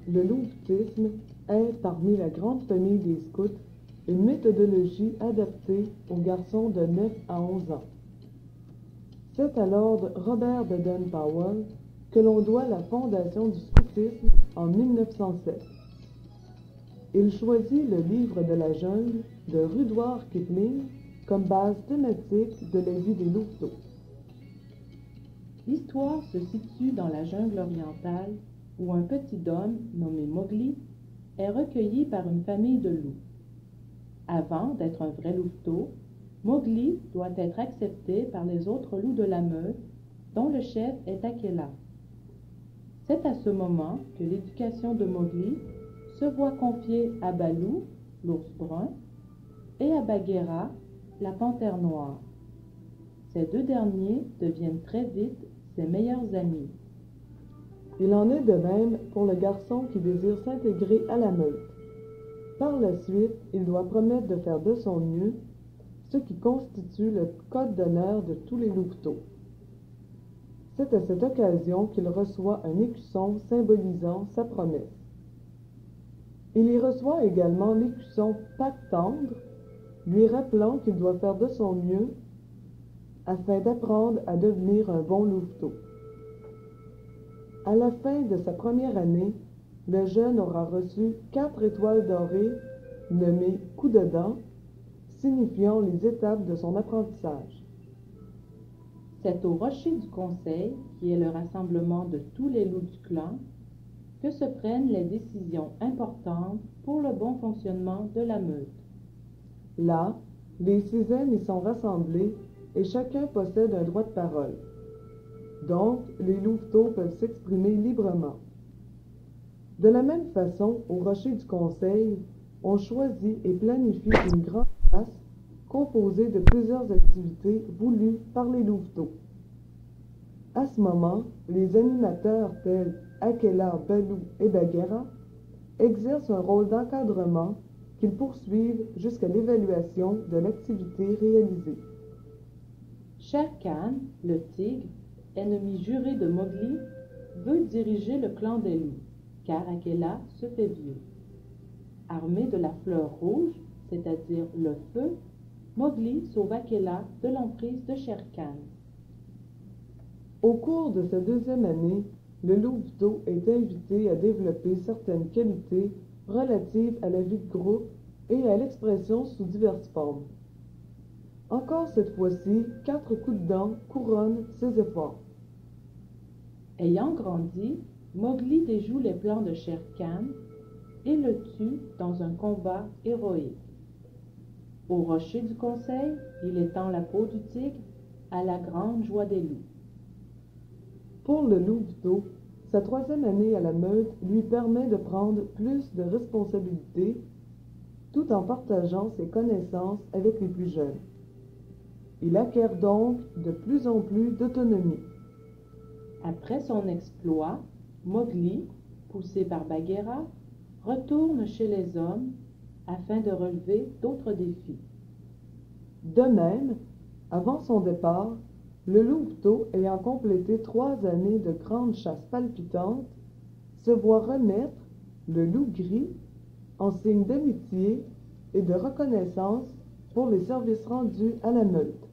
le louvetisme est, parmi la grande famille des scouts, une méthodologie adaptée aux garçons de 9 à 11 ans. C'est à Lord Robert Baden-Powell que l'on doit la fondation du scoutisme en 1907. Il choisit le livre de la jungle de Rudyard Kipling comme base thématique de la vie des louveteaux. L'histoire se situe dans la jungle orientale où un petit homme nommé Mowgli est recueilli par une famille de loups. Avant d'être un vrai louveteau, Mowgli doit être accepté par les autres loups de la meute, dont le chef est Akela. C'est à ce moment que l'éducation de Mowgli se voit confiée à Baloo, l'ours brun, et à Bagheera, la panthère noire. Ces deux derniers deviennent très vite ses meilleurs amis. Il en est de même pour le garçon qui désire s'intégrer à la meute. Par la suite, il doit promettre de faire de son mieux, ce qui constitue le code d'honneur de tous les louveteaux. C'est à cette occasion qu'il reçoit un écusson symbolisant sa promesse. Il y reçoit également l'écusson Patte tendre, lui rappelant qu'il doit faire de son mieux afin d'apprendre à devenir un bon louveteau. À la fin de sa première année, le jeune aura reçu 4 étoiles dorées nommées coups de dent, signifiant les étapes de son apprentissage. C'est au Rocher du Conseil, qui est le rassemblement de tous les loups du clan, que se prennent les décisions importantes pour le bon fonctionnement de la meute. Là, les sixièmes y sont rassemblés et chacun possède un droit de parole. Donc, les louveteaux peuvent s'exprimer librement. De la même façon, au Rocher du Conseil, on choisit et planifie une grande chasse composée de plusieurs activités voulues par les louveteaux. À ce moment, les animateurs tels Akela, Baloo et Bagheera exercent un rôle d'encadrement qu'ils poursuivent jusqu'à l'évaluation de l'activité réalisée. Shere Khan, le tigre, ennemi juré de Mowgli, veut diriger le clan des loups, car Akela se fait vieux. Armé de la fleur rouge, c'est-à-dire le feu, Mowgli sauve Akela de l'emprise de Shere Khan. Au cours de sa deuxième année, le louveteau est invité à développer certaines qualités relatives à la vie de groupe et à l'expression sous diverses formes. Encore cette fois-ci, 4 coups de dent couronnent ses efforts. Ayant grandi, Mowgli déjoue les plans de Shere Khan et le tue dans un combat héroïque. Au Rocher du Conseil, il étend la peau du tigre à la grande joie des loups. Pour le louveteau, sa troisième année à la meute lui permet de prendre plus de responsabilités tout en partageant ses connaissances avec les plus jeunes. Il acquiert donc de plus en plus d'autonomie. Après son exploit, Mowgli, poussé par Bagheera, retourne chez les hommes afin de relever d'autres défis. De même, avant son départ, le louveteau, ayant complété 3 années de grandes chasses palpitantes, se voit remettre le loup gris en signe d'amitié et de reconnaissance pour les services rendus à la meute.